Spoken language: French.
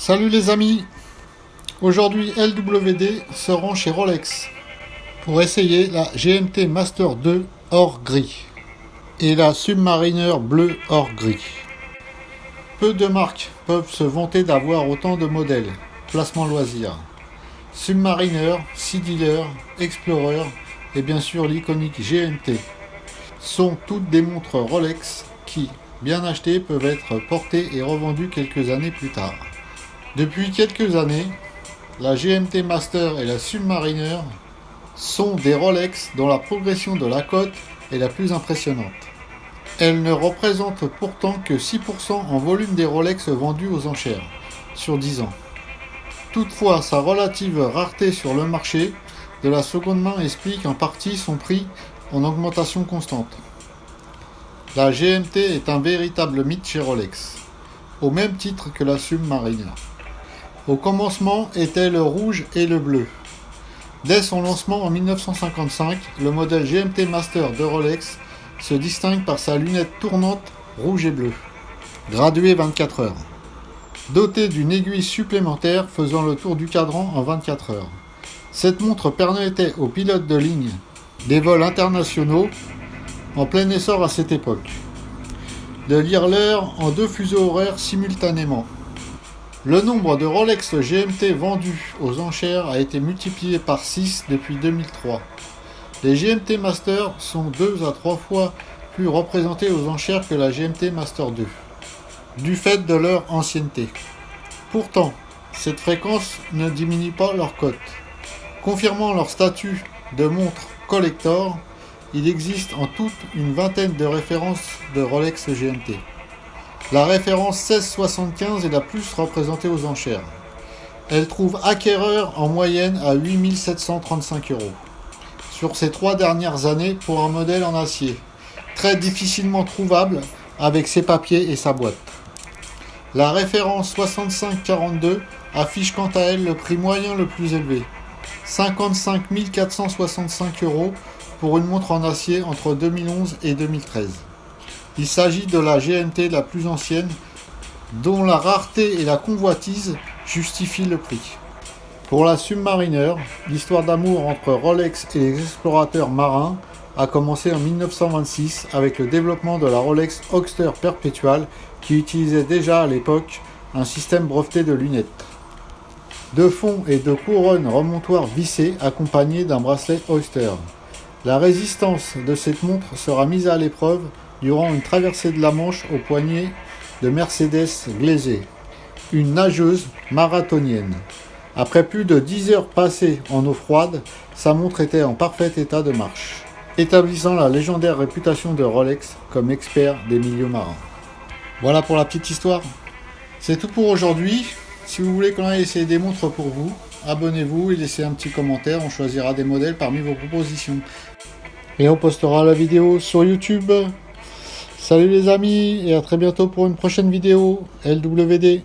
Salut les amis. Aujourd'hui LWD se rend chez Rolex pour essayer la GMT Master 2 or gris et la Submariner bleu or gris. Peu de marques peuvent se vanter d'avoir autant de modèles. Placement loisir. Submariner, Sea Dealer, Explorer et bien sûr l'iconique GMT sont toutes des montres Rolex qui, bien achetées, peuvent être portées et revendues quelques années plus tard. Depuis quelques années, la GMT Master et la Submariner sont des Rolex dont la progression de la cote est la plus impressionnante. Elles ne représentent pourtant que 6% en volume des Rolex vendus aux enchères sur 10 ans. Toutefois, sa relative rareté sur le marché de la seconde main explique en partie son prix en augmentation constante. La GMT est un véritable mythe chez Rolex, au même titre que la Submariner. Au commencement étaient le rouge et le bleu. Dès son lancement en 1955, le modèle GMT Master de Rolex se distingue par sa lunette tournante rouge et bleu, graduée 24 heures, dotée d'une aiguille supplémentaire faisant le tour du cadran en 24 heures. Cette montre permettait aux pilotes de ligne des vols internationaux, en plein essor à cette époque, de lire l'heure en 2 fuseaux horaires simultanément. Le nombre de Rolex GMT vendus aux enchères a été multiplié par 6 depuis 2003. Les GMT Master sont 2 à 3 fois plus représentés aux enchères que la GMT Master 2, du fait de leur ancienneté. Pourtant, cette fréquence ne diminue pas leur cote. Confirmant leur statut de montre collector, il existe en toute une vingtaine de références de Rolex GMT. La référence 1675 est la plus représentée aux enchères. Elle trouve acquéreur en moyenne à 8 735 €. Sur ces 3 dernières années pour un modèle en acier, très difficilement trouvable avec ses papiers et sa boîte. La référence 6542 affiche quant à elle le prix moyen le plus élevé, 55 465 € pour une montre en acier entre 2011 et 2013. Il s'agit de la GMT la plus ancienne, dont la rareté et la convoitise justifient le prix. Pour la Submariner, l'histoire d'amour entre Rolex et les explorateurs marins a commencé en 1926 avec le développement de la Rolex Oyster Perpetual qui utilisait déjà à l'époque un système breveté de lunettes, de fond et de couronne remontoir vissée accompagnée d'un bracelet Oyster. La résistance de cette montre sera mise à l'épreuve durant une traversée de la Manche au poignet de Mercedes Glaser, une nageuse marathonienne. Après plus de 10 heures passées en eau froide, sa montre était en parfait état de marche, établissant la légendaire réputation de Rolex comme expert des milieux marins. Voilà pour la petite histoire. C'est tout pour aujourd'hui. Si vous voulez qu'on aille essayer des montres pour vous, abonnez-vous et laissez un petit commentaire, on choisira des modèles parmi vos propositions. Et on postera la vidéo sur YouTube. Salut les amis et à très bientôt pour une prochaine vidéo LWD.